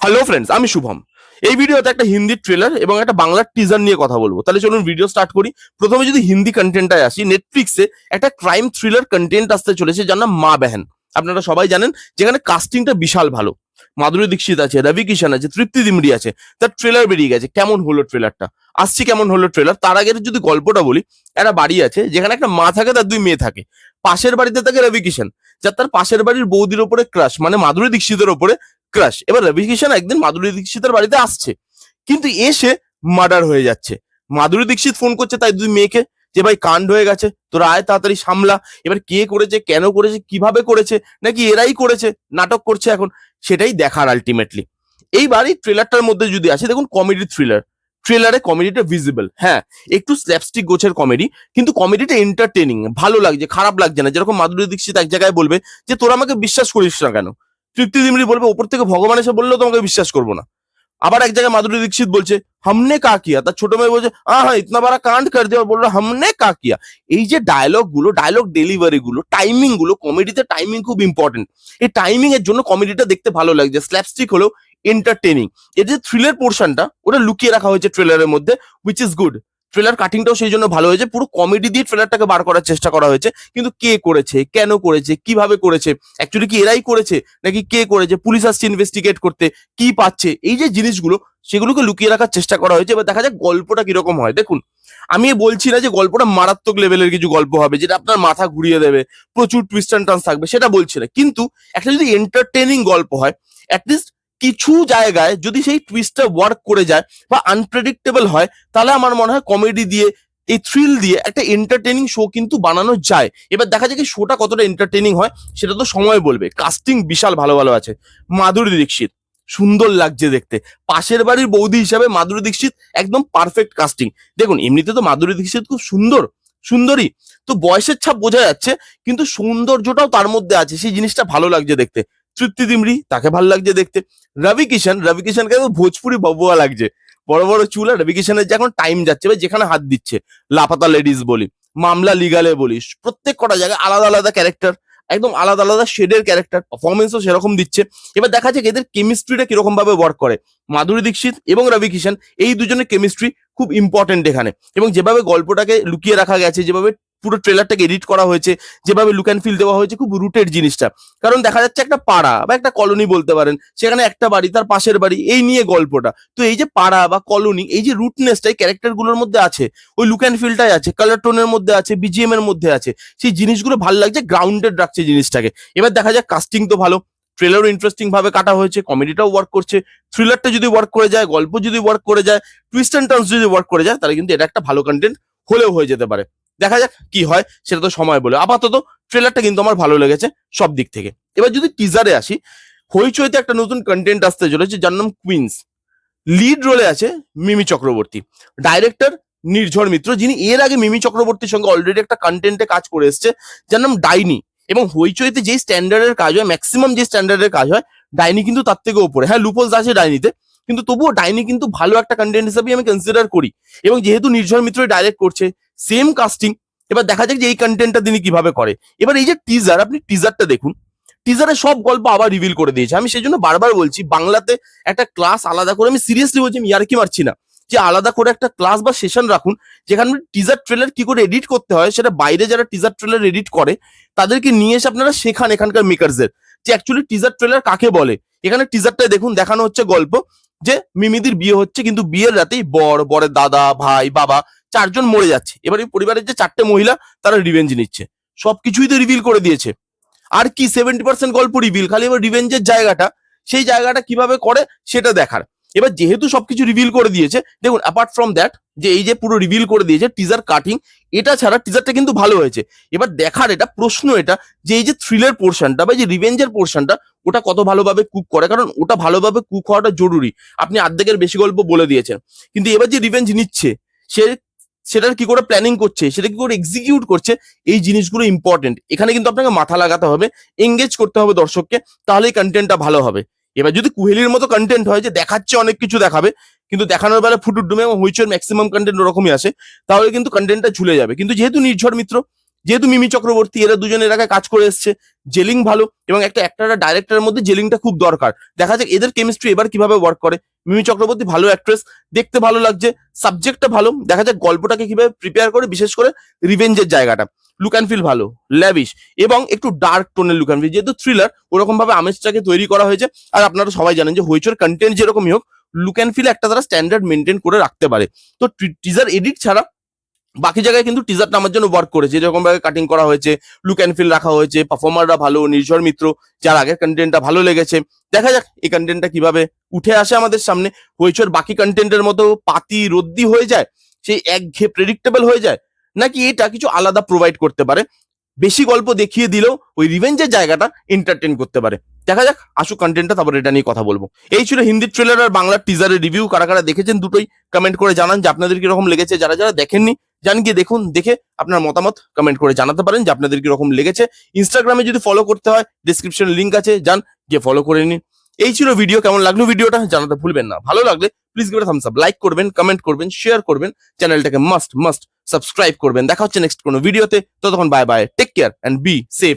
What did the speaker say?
Hello friends, আমি শুভম। এই ভিডিওতে একটা হিন্দি ট্রেলার এবং একটা বাংলার টিজার নিয়ে কথা বলবো। তাহলে চলুন ভিডিও স্টার্ট করি। প্রথমে যদি হিন্দি কন্টেন্টটায় আসি, নেটফ্লিক্সে একটা ক্রাইম থ্রিলার কন্টেন্ট আসতে চলেছে যার নাম মা বেহেন। আপনারা সবাই জানেন যেখানে কাস্টিংটা বিশাল ভালো। মাধুরী দীক্ষিত আছে, রবি কিষান আছে, তৃপ্তি দিমরি আছে। তার ট্রেলার বেরিয়ে গেছে। কেমন হলো ট্রেলারটা? আসছি কেমন হলো ট্রেলার। তার আগে যদি গল্পটা বলি, একটা বাড়ি আছে যেখানে একটা মা থাকে, তার দুই মেয়ে থাকে। পাশের বাড়িতে থাকে রবি কিষান, যার তার পাশের বাড়ির বৌদির ওপরে ক্রাশ, মানে মাধুরী দীক্ষিতের ওপরে ক্রাশ। এবার রবি কিষান একদিন মাধুরী দীক্ষিতের বাড়িতে আসছে, কিন্তু এসে মার্ডার হয়ে যাচ্ছে। মাধুরী দীক্ষিত ফোন করছে তাই দুই মেয়েকে, যে ভাই কাণ্ড হয়ে গেছে, তোরা আয় তাড়াতাড়ি সামলা। এবার কে করেছে, কেন করেছে, কিভাবে করেছে, নাকি এরাই করেছে, নাটক করছে এখন, সেটাই দেখার আলটিমেটলি। এইবার এই ট্রেলারটার মধ্যে যদি আসে, দেখুন কমেডি থ্রিলার। ট্রেলারে কমেডিটা ভিজিবল, হ্যাঁ একটু স্ল্যাপস্টিক গোছের কমেডি, কিন্তু কমেডিটা এন্টারটেনিং, ভালো লাগছে, খারাপ লাগছে না। যেরকম মাধুরী দীক্ষিত এক জায়গায় বলবে যে তোরা আমাকে বিশ্বাস করিস না কেন, তৃপ্তি দিমরি বলবে ওপর থেকে ভগবান এসে বললেও তোমাকে বিশ্বাস করবো না। আবার এক জায়গায় মাধুরী দীক্ষিত বলছে হামনে কা কিয়া, তার ছোট মেয়ে বলছে হ্যাঁ ইতনা বড় কাণ্ড কর দিয়া, বললো হামনে কা কিয়া। এই যে ডায়লগ গুলো, ডায়লগ ডেলিভারি গুলো, টাইমিং গুলো, কমেডিতে টাইমিং খুব ইম্পর্টেন্ট। এই টাইমিং এর জন্য কমেডিটা দেখতে ভালো লাগছে, স্ল্যাপস্টিক হলেও এন্টারটেনিং। এর যে থ্রিলার পোর্শনটা, ওটা লুকিয়ে রাখা হয়েছে ট্রেলারের মধ্যে, হুইচ ইজ গুড। ট্রেলার কাটিংটাও সেই জন্য ভালো হয়েছে, পুরো কমেডি দিয়ে ট্রেলারটাকে বার করার চেষ্টা করা হয়েছে। কিন্তু কে করেছে, কেন করেছে, কিভাবে করেছে, অ্যাকচুয়ালি কি এরাই করেছে নাকি কে করেছে, পুলিশ আসছে ইনভেস্টিগেট করতে, কি পাচ্ছে, এই যে জিনিসগুলো সেগুলোকে লুকিয়ে রাখার চেষ্টা করা হয়েছে। এবার দেখা যাক গল্পটা কিরকম হয়। দেখুন, আমি বলছি না যে গল্পটা মারাত্মক লেভেলের কিছু গল্প হবে যেটা আপনার মাথা ঘুরিয়ে দেবে, প্রচুর টুইস্ট অ্যান্ড টার্নস থাকবে, সেটা বলছি না। কিন্তু একটা যদি এন্টারটেনিং গল্প হয়, অ্যাটলিস্ট কিছু জায়গায় যদি সেই টুইস্টটা ওয়ার্ক করে যায় বা আনপ্রেডিক্টেবল হয়, তাহলে আমার মনে হয় কমেডি দিয়ে, এই থ্রিল দিয়ে একটা এন্টারটেনিং শো কিন্তু বানানো যায়। এবার দেখা যায় কি শোটা কতটা এন্টারটেনিং হয় সেটা তো সময় বলবে। কাস্টিং বিশাল ভালো ভালো আছে। মাধুরী দীক্ষিত সুন্দর লাগছে দেখতে, পাশের বাড়ির বৌদি হিসাবে মাধুরী দীক্ষিত একদম পারফেক্ট কাস্টিং। দেখুন এমনিতে তো মাধুরী দীক্ষিত খুব সুন্দর, সুন্দরী, তো বয়সের ছাপ বোঝা যাচ্ছে, কিন্তু সৌন্দর্যটাও তার মধ্যে আছে, সেই জিনিসটা ভালো লাগছে দেখতে। তৃপ্তি দিমরি, তাকে ভালো লাগছে দেখতে। রবি কিষানকে ভোজপুরি বাবুয়া লাগছে, বড় বড় চুল। আর রবি কিষানের যে এখন টাইম যাচ্ছে, বা যেখানে হাত দিচ্ছে, লাপাতা লেডিস বলি, মামলা লিগালে বলি, প্রত্যেক কটা জায়গায় আলাদা আলাদা ক্যারেক্টার, একদম আলাদা আলাদা শেডের ক্যারেক্টার, পারফরমেন্সও সেরকম দিচ্ছে। এবার দেখা যাক এদের কেমিস্ট্রিটা কিরকম ভাবে ওয়ার্ক করে। মাধুরী দীক্ষিত এবং রবি কিষান, এই দুজনের কেমিস্ট্রি খুব ইম্পর্টেন্ট এখানে। এবং যেভাবে গল্পটাকে লুকিয়ে রাখা গেছে, যেভাবে পুরো ট্রেলারটাকে এডিট করা হয়েছে, যেভাবে লুক অ্যান্ড ফিল দেওয়া হয়েছে, খুব রুটেড জিনিসটা। কারণ দেখা যাচ্ছে একটা পাড়া বা একটা কলোনি বলতে পারেন, সেখানে একটা বাড়ি, তার পাশের বাড়ি, এই নিয়ে গল্পটা। তো এই যে পাড়া বা কলোনি, এই যে রুটনেসটা এই ক্যারেক্টার গুলোর মধ্যে আছে, ওই লুক অ্যান্ড ফিলটাই আছে, কালার টোনের মধ্যে আছে, বিজিএম এর মধ্যে আছে, সেই জিনিসগুলো ভালো লাগছে, গ্রাউন্ডেড রাখছে জিনিসটাকে। এবার দেখা যাক, কাস্টিং তো ভালো, ট্রেলারও ইন্টারেস্টিং ভাবে কাটা হয়েছে, কমেডিটাও ওয়ার্ক করছে। থ্রিলারটা যদি ওয়ার্ক করে যায়, গল্প যদি ওয়ার্ক করে যায়, টুইস্ট অ্যান্ড টার্নস যদি ওয়ার্ক করে যায়, তাহলে কিন্তু এটা একটা ভালো কন্টেন্ট হলেও হয়ে যেতে পারে। দেখা যাক কি হয়, সেটা তো সময় বলে। আপাতত ট্রেলারটা কিন্তু আমার ভালো লেগেছে সব দিক থেকে। এবার যদি টিজারে আসি, হইচইতে একটা নতুন কন্টেন্ট আসতে চলেছে যার নাম কুইন্স। লিড রোলে আছে মিমি চক্রবর্তী, ডাইরেক্টর নির্ঝর মিত্র, যিনি এর আগে মিমি চক্রবর্তীর সঙ্গে অলরেডি একটা কন্টেন্টে কাজ করে এসছে যার নাম ডাইনি। এবং হইচইতে যেই স্ট্যান্ডার্ডের কাজ হয়, ম্যাক্সিমাম যে স্ট্যান্ডার্ডের কাজ হয়, ডাইনি কিন্তু তার থেকে উপরে। হ্যাঁ লুপোলস আছে ডাইনিতে, কিন্তু তবুও ডাইনি কিন্তু ভালো একটা কন্টেন্ট হিসেবে আমি কনসিডার করি। এবং যেহেতু নির্ঝর মিত্র ডাইরেক্ট করছে, সেম কাস্টিং, এবার দেখা যাক যে এই কন্টেন্টটা তিনি কিভাবে করে। এবার এই যে টিজার, আপনি টিজারটা দেখুন, টিজারে সব গল্প আবার রিভিল করে দিয়েছে। আমি সেই জন্য বারবার বলছি, বাংলাতে একটা ক্লাস আলাদা করে, আমি সিরিয়াসলি বলছি, আমি ইয়ার্কি মারছি না, যে আলাদা করে একটা ক্লাস বা সেশন রাখুন, যেখানে টিজার ট্রেলার কি করে এডিট করতে হয়, সেটা বাইরে যারা টিজার ট্রেলার এডিট করে তাদেরকে নিয়ে এসে আপনারা শেখান, এখানকার মেকারদের, যে অ্যাকচুয়ালি টিজার ট্রেলার কাকে বলে। এখানে টিজারটাই দেখুন, দেখানো হচ্ছে গল্প যে মিমিদির বিয়ে হচ্ছে, কিন্তু বিয়ের রাতেই বরের দাদা, ভাই, বাবা চারজন মরে যাচ্ছে। এবার এই পরিবারের যে চারটে মহিলা, তারা রিভেঞ্জ নিচ্ছে। সবকিছুই তো রিভিল করে দিয়েছে। আর কি 70% গল্প রিভিল, খালি এবার রিভেঞ্জের জায়গাটা, সেই জায়গাটা কিভাবে করে সেটা দেখার। এবার যেহেতু সবকিছু রিভিল করে দিয়েছে, দেখুন অ্যাপার্ট ফ্রম দ্যাট, যে এই যে পুরো রিভিল করে দিয়েছে, টিজার কাটিং, এটা ছাড়া টিজারটা কিন্তু ভালো হয়েছে। এবার দেখার এটা প্রশ্ন, এটা যে এই যে থ্রিলের পোর্শনটা বা যে রিভেঞ্জের পোর্শনটা, ওটা কত ভালোভাবে কুক করে, কারণ ওটা ভালোভাবে কুক হওয়াটা জরুরি। আপনি অর্ধেকের বেশি গল্প বলে দিয়েছেন, কিন্তু এবার যে রিভেঞ্জ নিচ্ছে, সে সেটার কি করে প্ল্যানিং করছে, সেটা কি করে এক্সিকিউট করছে, এই জিনিসগুলো ইম্পর্টেন্ট। এখানে কিন্তু আপনাকে মাথা লাগাতে হবে, এঙ্গেজ করতে হবে দর্শককে, তাহলেই কন্টেন্টটা ভালো হবে। এবার যদি কুহেলির মতো কন্টেন্ট হয়, যে দেখাচ্ছে অনেক কিছু দেখাবে, কিন্তু দেখানোর বেলা ফুটুর ডুমে এবং হইচইয়ের ম্যাক্সিমাম কন্টেন্ট ওরকমই আসে, তাহলে কিন্তু কন্টেন্টটা ঝুলে যাবে। কিন্তু যেহেতু নির্ঝর মিত্র, যেহেতু মিমি চক্রবর্তী এরা দুজনের আগে কাজ করে এসছে, জেলিং ভালো, এবং একটা অ্যাক্টর আর ডাইরেক্টরের মধ্যে জেলিংটা খুব দরকার। দেখা যাক এদের কেমিস্ট্রি এবার কিভাবে ওয়ার্ক করে। মিমি চক্রবর্তী ভালো অ্যাক্ট্রেস, দেখতে ভালো লাগছে, সাবজেক্টটা ভালো, দেখা যাক গল্পটাকে কিভাবে প্রিপেয়ার করে, বিশেষ করে রিভেঞ্জের জায়গাটা। লুক অ্যান্ড ফিল ভালো, ল্যাভিশ এবং একটু ডার্ক টোনের লুক অ্যান্ড ফিল, যেহেতু থ্রিলার ওরকম ভাবে আমেজটাকে তৈরি করা হয়েছে। আর আপনারা সবাই জানেন যে হইচোর কন্টেন্ট যেরকমই হোক, লুক অ্যান্ড ফিল একটা তারা স্ট্যান্ডার্ড মেনটেন করে রাখতে পারে। তো টিজার এডিট ছাড়া বাকি জায়গায় কিন্তু টিজারটা আমার জন্য ওয়ার্ক করেছে, যেরকম ভাবে কাটিং করা হয়েছে, লুক অ্যান্ড ফিল রাখা হয়েছে, পারফর্মাররা ভালো, নির্ঝর মিত্র যার আগের কন্টেন্টটা ভালো লেগেছে। দেখা যাক এই কন্টেন্টটা কিভাবে উঠে আসে আমাদের সামনে। হইচোর বাকি কন্টেন্টের মতো পাতি রদ্দি হয়ে যায়, সেই একঘেয়ে প্রেডিক্টেবল হয়ে যায়, নাকি এটা কিছু আলাদা প্রোভাইড করতে পারে, বেশি গল্প দেখিয়ে দিলেও ওই রিভেঞ্জের জায়গাটা এন্টারটেন করতে পারে। দেখা যাক আসুক কন্টেন্টটা, তারপর এটা নিয়ে কথা বলবো। এই ছিল হিন্দি ট্রেলার আর বাংলা টিজারের রিভিউ। কারা কারা দেখেছেন দুটোই কমেন্ট করে জানান যে আপনাদের কিরকম লেগেছে। যারা যারা দেখেননি যান গিয়ে দেখুন, দেখে আপনার মতামত কমেন্ট করে জানাতে পারেন যে আপনাদের কিরকম লেগেছে। ইনস্টাগ্রামে যদি ফলো করতে হয় ডিসক্রিপশন লিঙ্ক আছে, যান গিয়ে ফলো করে নিন। এই ছিল ভিডিও, কেমন লাগলো ভিডিওটা জানাতে ভুলবেন না। ভালো লাগলে please give Thums up, like করবেন, কমেন্ট করবেন, শেয়ার করবেন, চ্যানেলটাকে মাস্ট সাবস্ক্রাইব করবেন। দেখা হচ্ছে নেক্সট কোনো ভিডিওতে, ততক্ষণ bye bye, take care and be safe.